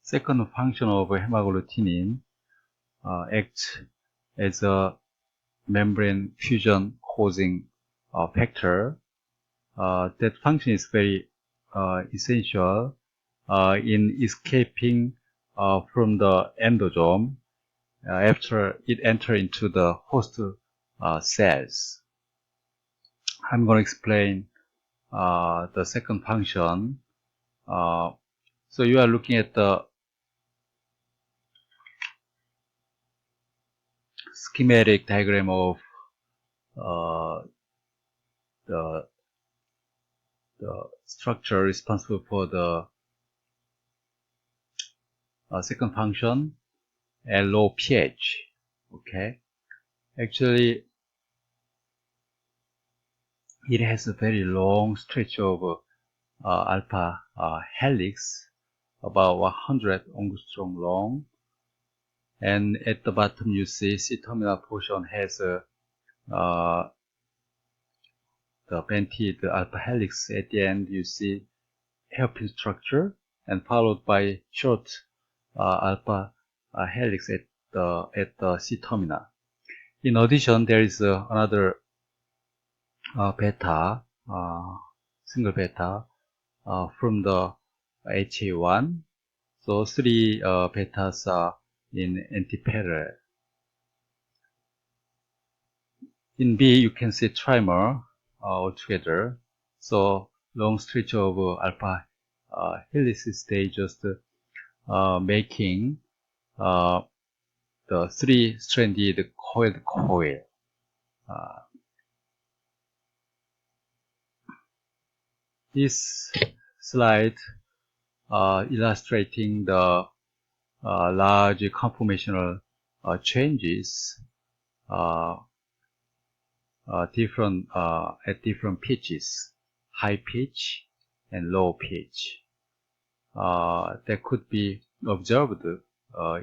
second function of hemagglutinin acts as a membrane fusion causing factor. That function is very essential in escaping from the endosome after it enters into the host cells. I'm going to explain the second function. So you are looking at the schematic diagram of the structure responsible for the second function at low pH. Okay, actually it has a very long stretch of alpha helix, about 100 angstrom long, and at the bottom you see C-terminal portion has the bented alpha helix. At the end you see hairpin structure, and followed by short alpha helix at the C-terminal. In addition, there is another beta, single beta from the HA1. So three betas are in antiparallel. In B, you can see trimer altogether. So long stretch of alpha helices, they just making the three-stranded coiled coil. This slide illustrating the large conformational changes different at different pitches, high pitch and low pitch, that could be observed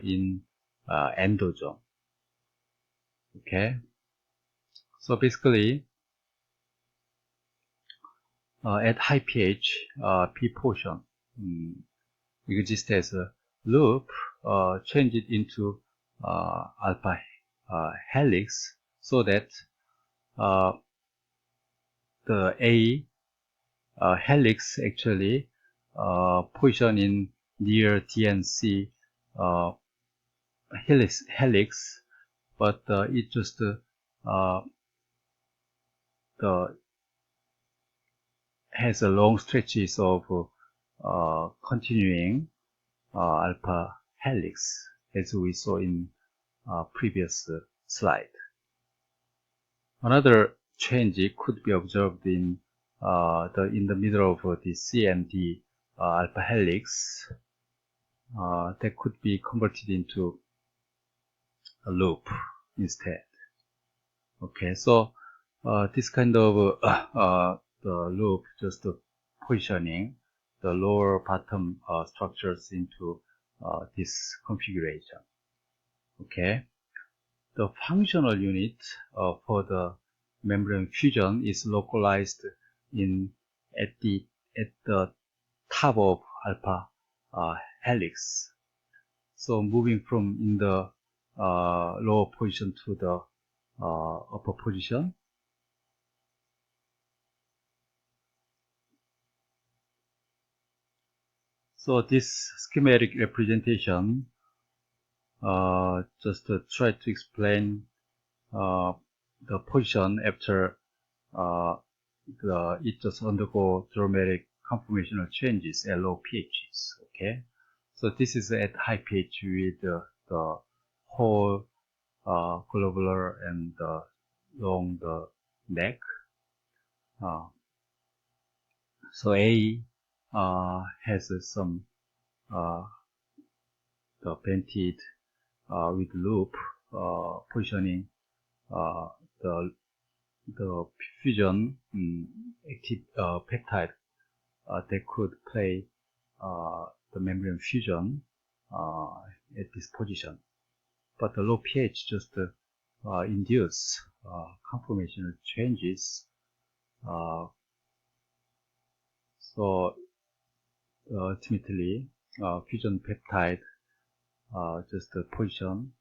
in endosome. Okay, so basically at high pH, P portion exists as a loop, change it into alpha helix, so that the A helix actually position in near DNC helix, but it just has a long stretches of continuing alpha helix, as we saw in previous slide. Another change could be observed in the middle of the C and D alpha helix, that could be converted into a loop instead. Okay, so this kind of the loop just positioning the lower bottom structures into this configuration. Okay, the functional unit for the membrane fusion is localized at the top of alpha helix. So moving from in the lower position to the upper position. So this schematic representation just try to explain the position after it just undergo dramatic conformational changes at low pHs. Okay, so this is at high pH with the whole globular and along the neck. So A has some the bented with loop positioning the fusion active peptide that could play the membrane fusion at this position, but the low pH just induce conformational changes. So ultimately fusion peptide just position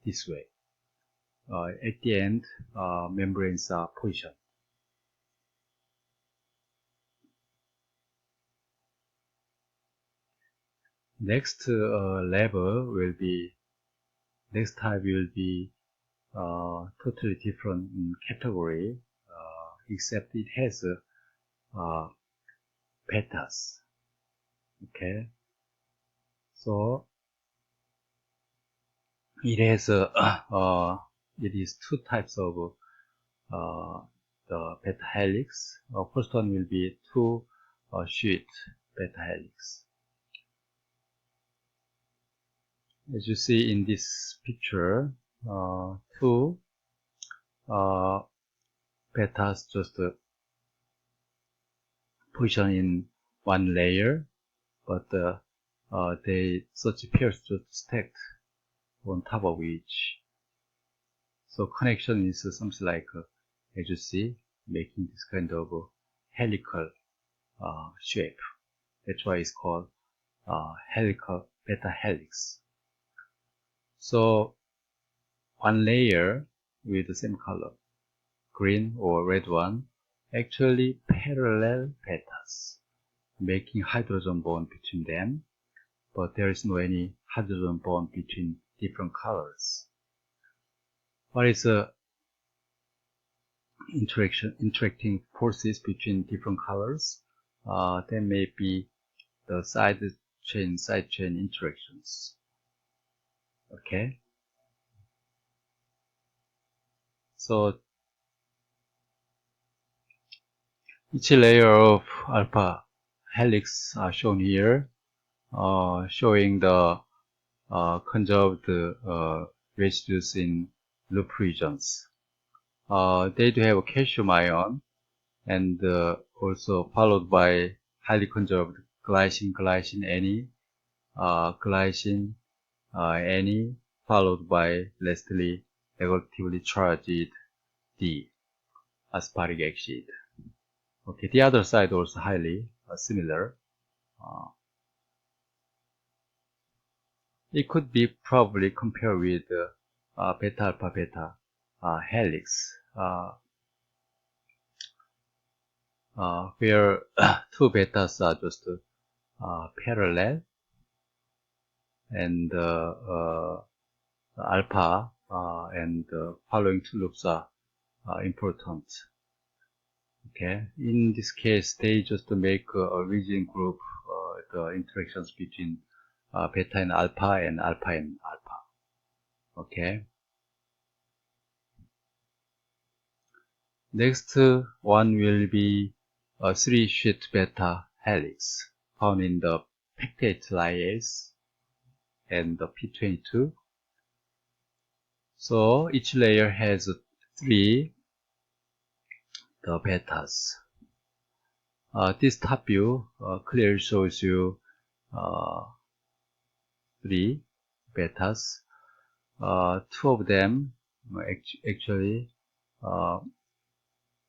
this way. At the end, membranes are positioned. Next level will be, next type will be totally different in category, except it has betas. Okay, so it has it is two types of the beta helix. First one will be two sheet beta helix. As you see in this picture, two betas just position in one layer, but they such pairs just stacked on top of each. So connection is something like, as you see, making this kind of helical shape. That's why it's called helical beta helix. So one layer with the same color, green or red one, actually parallel betas, making hydrogen bond between them, but there is no any hydrogen bond between different colors. What is the interacting forces between different colors? There may be the side chain interactions. Okay, so each layer of alpha helix are shown here, showing the conserved residues in loop regions. They do have a calcium ion, and also followed by highly conserved glycine Ni, glycine Ni, followed by lastly negatively charged D, aspartic acid. Okay, the other side also highly similar. It could be probably compared with beta alpha beta helix, where two betas are just parallel, and alpha and following two loops are important. Okay, in this case, they just make a region group, the interactions between beta and alpha and alpha and alpha. Okay. Next one will be a 3-sheet beta helix found in the pectate lyase and the P22. So each layer has 3 the betas. This top view clearly shows you 3 betas. 2 of them actually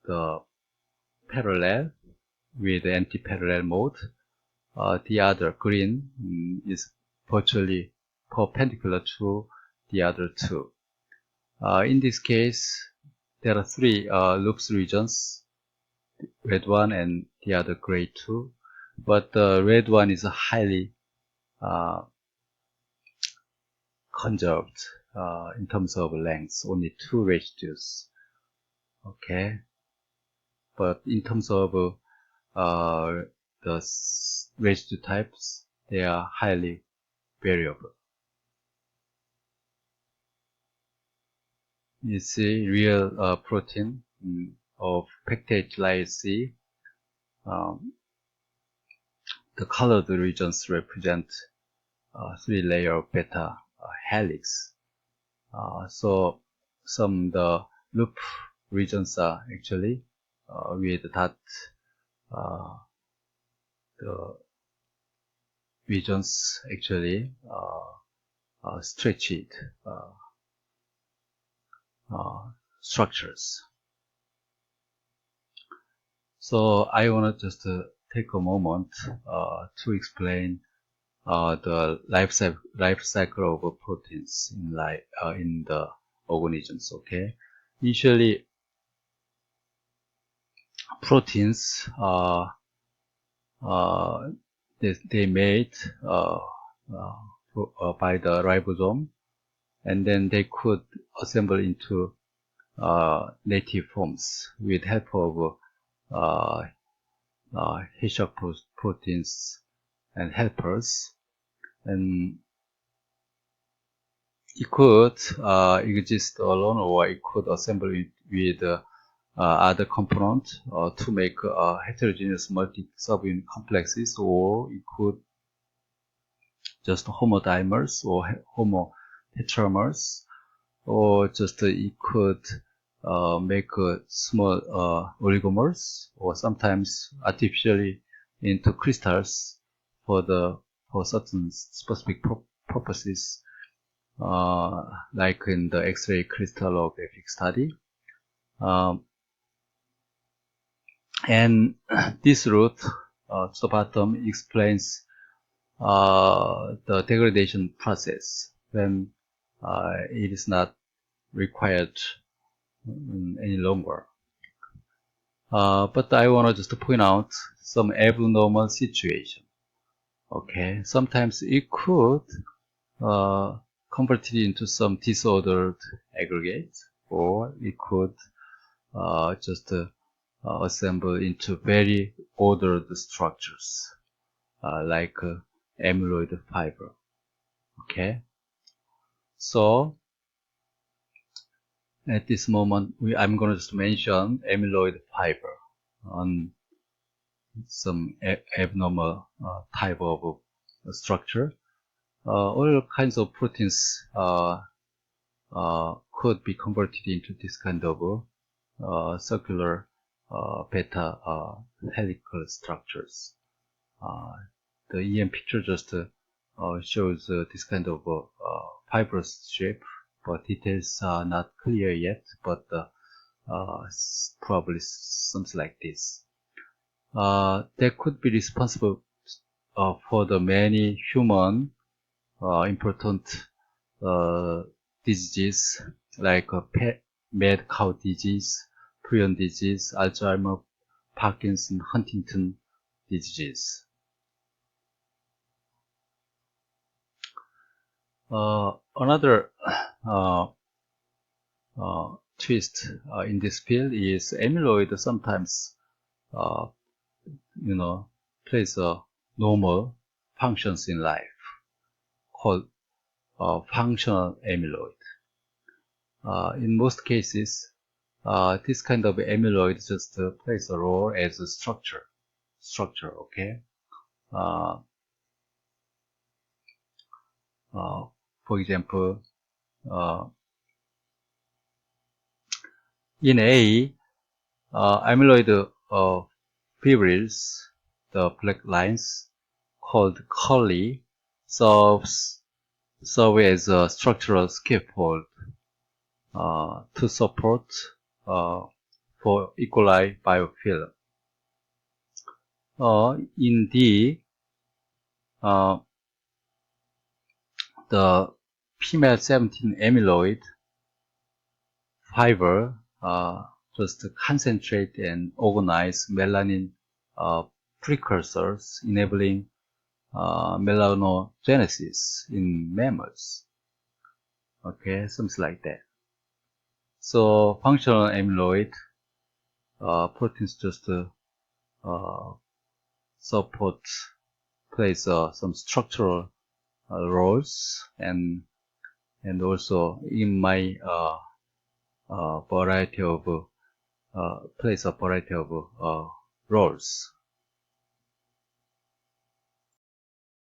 the parallel with anti-parallel mode. The other green is virtually perpendicular to the other 2. In this case, there are 3 loops regions, red one and the other gray 2, but the red one is highly conserved in terms of length, only 2 residues. Okay, but in terms of the residue types, they are highly variable. You see real protein of pectate lyase. The colored regions represent 3 layer of beta helix. So some the loop regions are actually with that the regions actually stretched structures. So I want to just take a moment to explain the life cycle of proteins in the organisms. Okay, usually proteins they made by the ribosome, and then they could assemble into native forms with help of Hedgehog proteins and helpers, and it could exist alone, or it could assemble it with other components to make heterogeneous multi-subunit complexes, or it could just homodimers or homotetramers, or just it could make small oligomers, or sometimes artificially into crystals for certain specific purposes, like in the X-ray crystallographic study. And this route to the bottom explains the degradation process when it is not required any longer. But I want to just point out some abnormal situation. Okay, sometimes it could convert it into some disordered aggregate, or it could just assemble into very ordered structures, like amyloid fiber. Okay, so at this moment I'm going to just mention amyloid fiber on some abnormal type of structure. All kinds of proteins could be converted into this kind of circular beta helical structures. The EM picture just shows this kind of fibrous shape, but details are not clear yet, but probably something like this. That could be responsible for the many human important diseases like mad cow disease, prion disease, Alzheimer, Parkinson, Huntington diseases. Another twist in this field is amyloid sometimes plays a normal functions in life called functional amyloid. In most cases, this kind of amyloid just plays a role as a structure. Okay. For example, in A, amyloid fibrils, the black lines called Colli, serve as a structural scaffold to support for E. coli biofilm. In D, the female 17 amyloid fiber just concentrate and organize melanin precursors, enabling melanogenesis in mammals. Okay, something like that. So functional amyloid proteins just plays some structural roles, and also in my variety of plays a variety of roles.